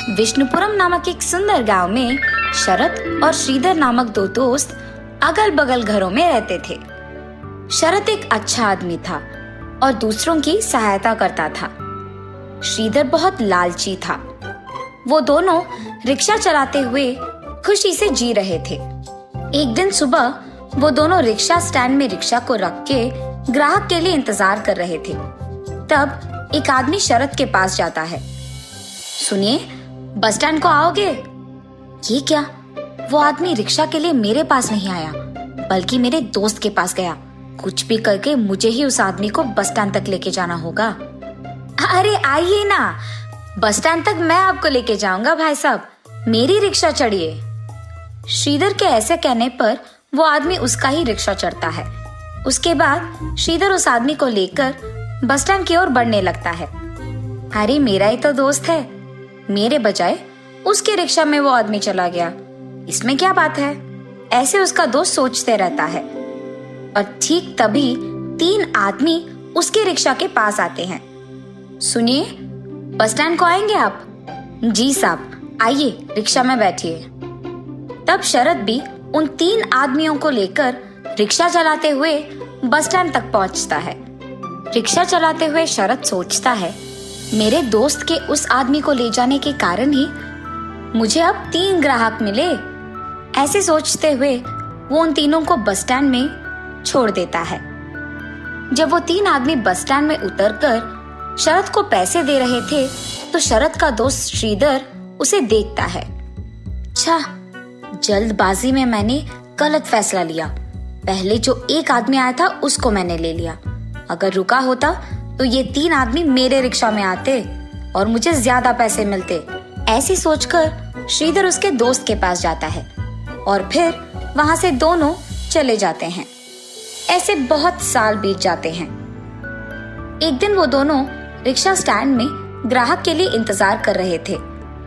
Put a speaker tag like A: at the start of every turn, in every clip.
A: विष्णुपुरम नामक एक सुंदर गांव में शरत और श्रीधर नामक दो दोस्त अगल बगल घरों में रहते थे। शरत एक अच्छा आदमी था और दूसरों की सहायता करता था। श्रीधर बहुत लालची था। वो दोनों रिक्शा चलाते हुए खुशी से जी रहे थे। एक दिन सुबह वो दोनों रिक्शा स्टैंड में रिक्शा को रख के ग्राहक के लिए इंतजार कर रहे थे। तब एक आदमी शरत के पास जाता है। सुनिए, बस स्टैंड को आओगे? ये क्या? वो आदमी रिक्शा के लिए मेरे पास नहीं आया, बल्कि मेरे दोस्त के पास गया। कुछ भी करके मुझे ही उस आदमी को बस स्टैंड तक लेके जाना होगा। अरे आइए ना, बस स्टैंड तक मैं आपको लेके जाऊंगा भाई साहब, मेरी रिक्शा चढ़िए। श्रीधर के ऐसे कहने पर वो आदमी उसका ही रिक्शा चढ़ता है। उसके बाद श्रीधर उस आदमी को लेकर बस स्टैंड की ओर बढ़ने लगता है। अरे मेरा ही तो दोस्त है, मेरे बजाय उसके रिक्शा में वो आदमी चला गया, इसमें क्या बात है? ऐसे उसका दोस्त सोचते रहता है। और ठीक तभी 3 आदमी उसके रिक्शा के पास आते हैं। सुनिए, बस स्टैंड को आएंगे आप? जी साहब, आइए रिक्शा में बैठिए। तब शरत भी उन 3 आदमियों को लेकर रिक्शा चलाते हुए बस स्टैंड तक पहुंचता है। रिक्शा चलाते हुए शरत सोचता है, मेरे दोस्त के उस आदमी को ले जाने के कारण ही मुझे अब 3 ग्राहक मिले। ऐसे सोचते हुए वो उन तीनों को बस स्टैंड में छोड़ देता है। जब वो 3 आदमी बस स्टैंड में उतरकर शरत को पैसे दे रहे थे तो शरत का दोस्त श्रीधर उसे देखता है। अच्छा, जल्दबाजी में मैंने गलत फैसला लिया। पहले जो एक आदमी आया था उसको मैंने ले लिया। अगर रुका होता तो ये 3 आदमी मेरे रिक्शा में आते और मुझे ज्यादा पैसे मिलते। ऐसी सोचकर श्रीधर उसके दोस्त के पास जाता है और फिर वहां से दोनों चले जाते हैं। ऐसे बहुत साल बीत जाते हैं। एक दिन वो दोनों रिक्शा स्टैंड में ग्राहक के लिए इंतजार कर रहे थे।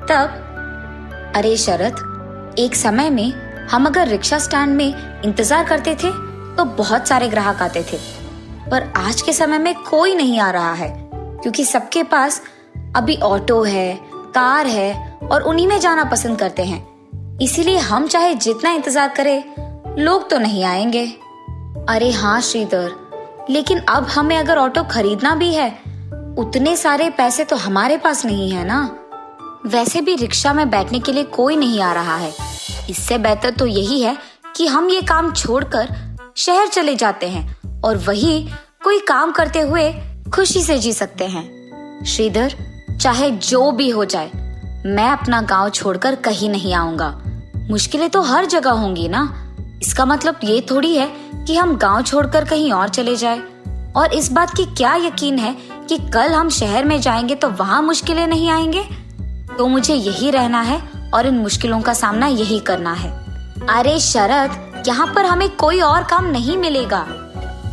A: तब, अरे शरत, एक समय में हम अगर रिक्शा स्टैंड में इंतजार करते थे तो बहुत सारे ग्राहक आते थे, पर आज के समय में कोई नहीं आ रहा है, क्योंकि सबके पास अभी ऑटो है, कार है और उन्हीं में जाना पसंद करते हैं। इसीलिए हम चाहे जितना इंतजार करें, लोग तो नहीं आएंगे। अरे हाँ श्रीधर, लेकिन अब हमें अगर ऑटो खरीदना भी है, उतने सारे पैसे तो हमारे पास नहीं है ना। वैसे भी रिक्शा में बैठने के लिए कोई नहीं आ रहा है। इससे बेहतर तो यही है कि हम ये काम छोड़कर शहर चले जाते हैं और वही कोई काम करते हुए खुशी से जी सकते हैं। श्रीधर, चाहे जो भी हो जाए, मैं अपना गांव छोड़कर कहीं नहीं आऊंगा। मुश्किलें तो हर जगह होंगी ना। इसका मतलब ये थोड़ी है कि हम गांव छोड़कर कहीं और चले जाए। और इस बात की क्या यकीन है कि कल हम शहर में जाएंगे तो वहां मुश्किलें नहीं आएंगे? तो मुझे यही रहना है और इन मुश्किलों का सामना यही करना है। अरे शरत, यहाँ पर हमें कोई और काम नहीं मिलेगा।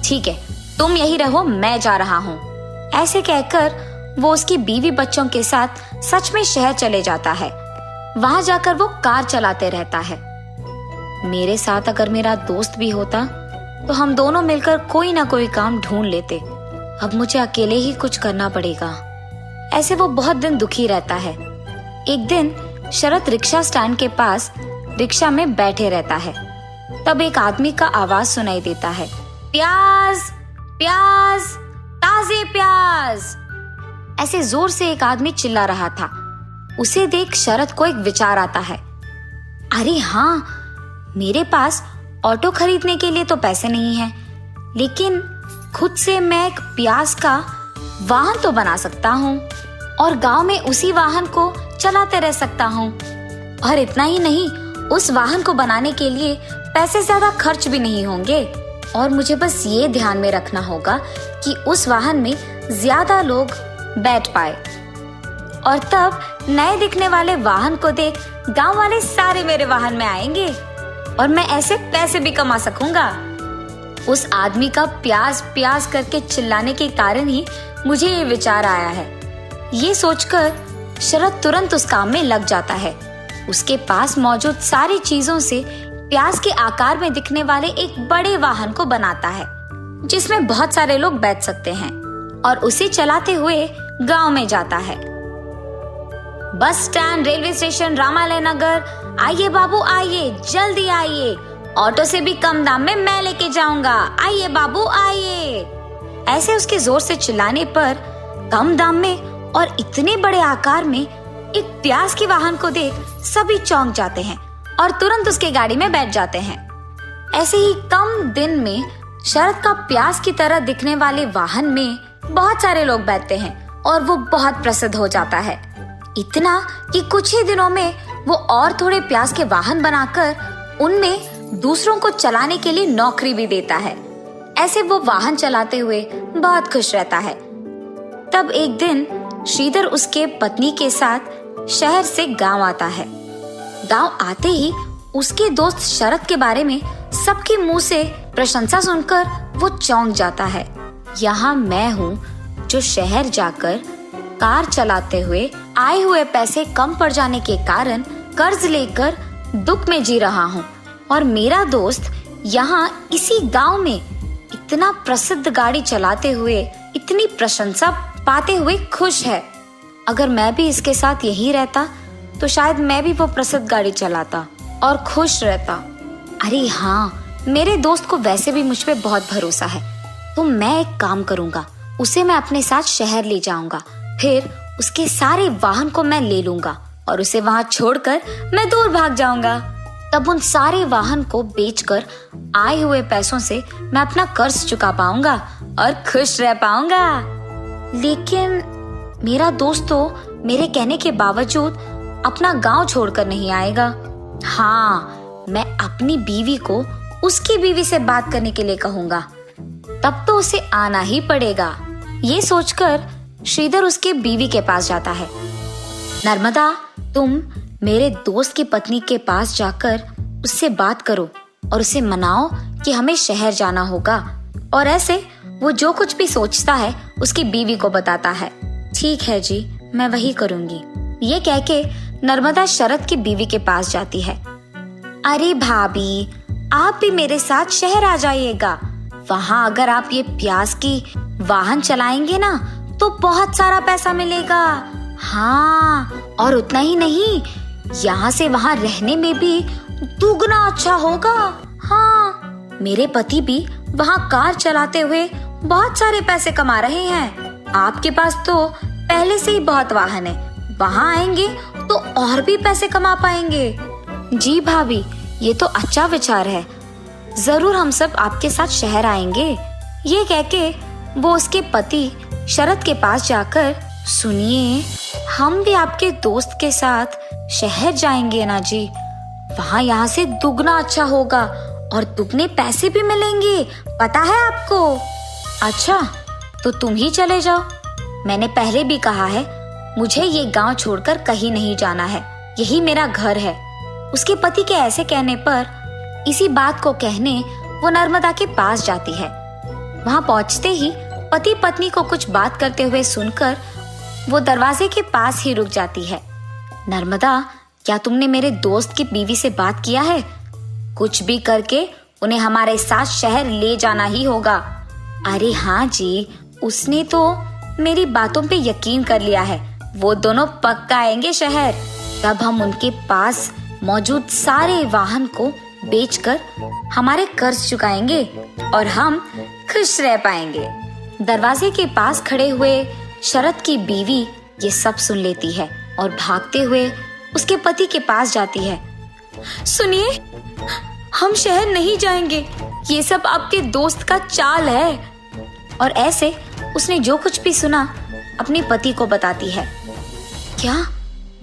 A: ठीक है, तुम यही रहो, मैं जा रहा हूँ। ऐसे कहकर वो उसकी बीवी बच्चों के साथ सच में शहर चले जाता है। वहां जाकर वो कार चलाते रहता है। मेरे साथ अगर मेरा दोस्त भी होता तो हम दोनों मिलकर कोई ना कोई काम ढूंढ लेते। अब मुझे अकेले ही कुछ करना पड़ेगा। ऐसे वो बहुत दिन दुखी रहता है। एक दिन शरत रिक्शा स्टैंड के पास रिक्शा में बैठे रहता है। तब एक आदमी का आवाज सुनाई देता है, प्याज, प्याज, ताजे प्याज। ऐसे जोर से एक आदमी चिल्ला रहा था। उसे देख शरत को एक विचार आता है। अरे हाँ, मेरे पास ऑटो खरीदने के लिए तो पैसे नहीं है, लेकिन खुद से मैं एक प्याज का वाहन तो बना सकता हूँ और गांव में उसी वाहन को चलाते रह सकता हूँ। और इतना ही नहीं, उस वाहन को बनाने के लिए पैसे ज्यादा खर्च भी नहीं होंगे और मुझे बस ये ध्यान में रखना होगा कि उस वाहन में ज्यादा लोग बैठ पाए। और तब नए दिखने वाले वाहन को देख गांव वाले सारे मेरे वाहन में आएंगे और मैं ऐसे पैसे भी कमा सकूंगा। उस आदमी का प्याज प्याज करके चिल्लाने के कारण ही मुझे ये विचार आया है। ये सोचकर शरत तुरंत उस काम में लग जाता है। उसके पास मौजूद सारी चीजों से प्याज के आकार में दिखने वाले एक बड़े वाहन को बनाता है, जिसमें बहुत सारे लोग बैठ सकते हैं, और उसे चलाते हुए गांव में जाता है। Bus stand, railway station, Ramalaya नगर, आइए बाबू आइए, जल्दी आइए, ऑटो से भी कम दाम में मैं लेके जाऊंगा, आइए बाबू आइए। ऐसे उसके जोर से चिल्लाने पर कम दाम में और इतने बड़े आकार में एक प्याज के वाहन को देख सभी चौंक जाते हैं और तुरंत उसके गाड़ी में बैठ जाते हैं। ऐसे ही कम दिन में शरद का प्याज की तरह दिखने वाले वाहन में बहुत सारे लोग बैठते हैं और वो बहुत प्रसिद्ध हो जाता है, इतना कि कुछ ही दिनों में वो और थोड़े प्याज के वाहन बनाकर उनमें दूसरों को चलाने के लिए नौकरी भी देता है। ऐसे वो वाहन चलाते हुए बहुत खुश रहता है। तब एक दिन श्रीधर उसके पत्नी के साथ शहर से गांव आता है। गांव आते ही उसके दोस्त शरद के बारे में सबके मुंह से प्रशंसा सुनकर वो चौंक जाता है। यहाँ मैं हूँ जो शहर जाकर कार चलाते हुए आए हुए पैसे कम पड़ जाने के कारण कर्ज लेकर दुख में जी रहा हूँ, और मेरा दोस्त यहाँ इसी गांव में इतना प्रसिद्ध गाड़ी चलाते हुए इतनी प्रशंसा पाते हुए खुश है। अगर मैं भी इसके साथ यही रहता तो शायद मैं भी वो प्रसिद्ध गाड़ी चलाता और खुश रहता। अरे हाँ, मेरे दोस्त को वैसे भी मुझ पे बहुत भरोसा है, तो मैं एक काम करूंगा, उसे मैं अपने साथ शहर ले जाऊंगा, फिर उसके सारे वाहन को मैं ले लूंगा और उसे वहां छोड़कर मैं दूर भाग जाऊंगा। तब उन सारे वाहन को बेचकर आए हुए पैसों से मैं अपना कर्ज चुका पाऊंगा और खुश रह पाऊंगा। लेकिन मेरा दोस्त तो मेरे कहने के बावजूद अपना गांव छोड़कर नहीं आएगा। हाँ, मैं अपनी बीवी को उसकी बीवी से बात करने के लिए कहूंगा, तब तो उसे आना ही पड़ेगा। ये सोचकर श्रीधर उसके बीवी के पास जाता है। नर्मदा, तुम मेरे दोस्त की पत्नी के पास जाकर उससे बात करो और उसे मनाओ कि हमें शहर जाना होगा, और ऐसे वो जो कुछ भी सोचता है उसकी बीवी को बताता है। ठीक है जी, मैं वही करूंगी। ये कह के नर्मदा शरद की बीवी के पास जाती है। अरे भाभी, आप भी मेरे साथ शहर आ जाइएगा। वहाँ अगर आप ये प्याज की वाहन चलाएंगे ना तो बहुत सारा पैसा मिलेगा। हाँ, और उतना ही नहीं, यहाँ से वहाँ रहने में भी दुगना अच्छा होगा। हाँ, मेरे पति भी वहाँ कार चलाते हुए बहुत सारे पैसे कमा रहे हैं। आपके पास तो पहले से ही बहुत वाहन है, वहाँ आएंगे तो और भी पैसे कमा पाएंगे। जी भाभी, ये तो अच्छा विचार है, जरूर हम सब आपके साथ शहर आएंगे। ये कह के वो उसके पति शरद के पास जाकर, सुनिए, हम भी आपके दोस्त के साथ शहर जाएंगे ना जी, वहाँ यहाँ से दुगना अच्छा होगा और दुगने पैसे भी मिलेंगे, पता है आपको। अच्छा, तो तुम ही चले जाओ। मैंने पहले भी कहा है, मुझे ये गांव छोड़कर कहीं नहीं जाना है, यही मेरा घर है। उसके पति के ऐसे कहने पर इसी बात को कहने वो नर्मदा के पास जाती है। वहां पहुंचते ही पति पत्नी को कुछ बात करते हुए सुनकर वो दरवाजे के पास ही रुक जाती है। नर्मदा, क्या तुमने मेरे दोस्त की बीवी से बात किया है? कुछ भी करके उन्हें हमारे साथ शहर ले जाना ही होगा। अरे हाँ जी, उसने तो मेरी बातों पे यकीन कर लिया है, वो दोनों पक्का आएंगे शहर। तब हम उनके पास मौजूद सारे वाहन को बेचकर हमारे कर्ज चुकाएंगे और हम खुश रह पाएंगे। दरवाजे के पास खड़े हुए शरद की बीवी ये सब सुन लेती है और भागते हुए उसके पति के पास जाती है। सुनिए, हम शहर नहीं जाएंगे, ये सब आपके दोस्त का चाल है। और ऐसे उसने जो कुछ भी सुना अपने पति को बताती है। क्या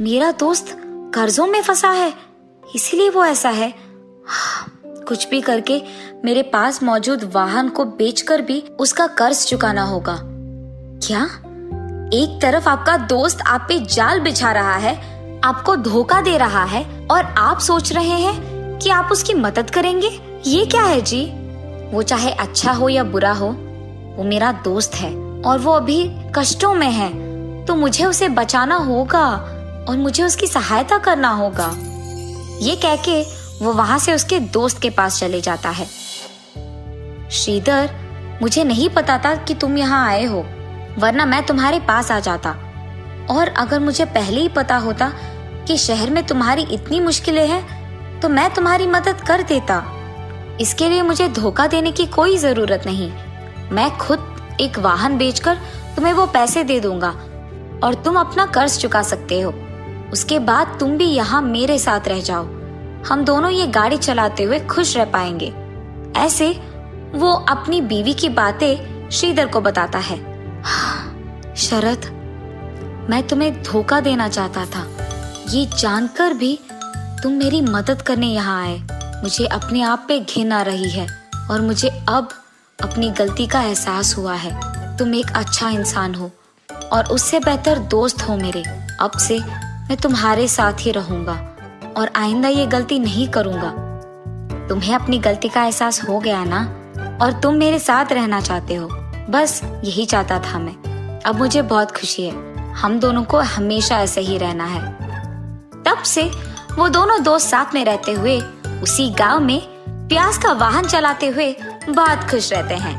A: मेरा दोस्त कर्जों में फंसा है, इसीलिए वो ऐसा है? कुछ भी करके मेरे पास मौजूद वाहन को बेचकर भी उसका कर्ज चुकाना होगा। क्या एक तरफ आपका दोस्त आप पे जाल बिछा रहा है, आपको धोखा दे रहा है, और आप सोच रहे हैं कि आप उसकी मदद करेंगे? ये क्या है जी? वो चाहे अच्छा हो या बुरा हो, वो मेरा दोस्त है और वो अभी कष्टों में है, तो मुझे उसे बचाना होगा और मुझे उसकी सहायता करना होगा। ये कह के वो वहां से उसके दोस्त के पास चले जाता है। श्रीधर, मुझे नहीं पता था कि तुम यहाँ आए हो, वरना मैं तुम्हारे पास आ जाता। और अगर मुझे पहले ही पता होता कि शहर में तुम्हारी इतनी मुश्किलें हैं तो मैं तुम्हारी मदद कर देता। इसके लिए मुझे धोखा देने की कोई जरूरत नहीं। मैं खुद एक वाहन बेचकर तुम्हें वो पैसे दे दूंगा और तुम अपना कर्ज चुका सकते हो। उसके बाद तुम भी यहाँ मेरे साथ रह जाओ। हम दोनों ये गाड़ी चलाते हुए खुश रह पाएंगे। ऐसे वो अपनी बीवी की बातें श्रीधर को बताता है। शरद, मैं तुम्हें धोखा देना चाहता था। ये जानकर भी तुम मेरी मदद करने यहाँ आए। मुझे अपने आप पे घिन आ रही है और मुझे अब अपनी गलती का एहसास हुआ है। तुम एक अच्छा इंसान हो और उससे बेहतर दोस्त हो मेरे। अब से मैं तुम्हारे साथ ही रहूंगा और आइंदा ये गलती नहीं करूंगा। तुम्हें अपनी गलती का एहसास हो गया ना, और तुम मेरे साथ रहना चाहते हो। बस यही चाहता था मैं। अब मुझे बहुत खुशी है। हम दोनों को हमेशा ऐसे ही रहना है। तब से वो दोनों दोस्त साथ में रहते हुए उसी गांव में प्याज का वाहन चलाते हुए बहुत खुश रहते हैं।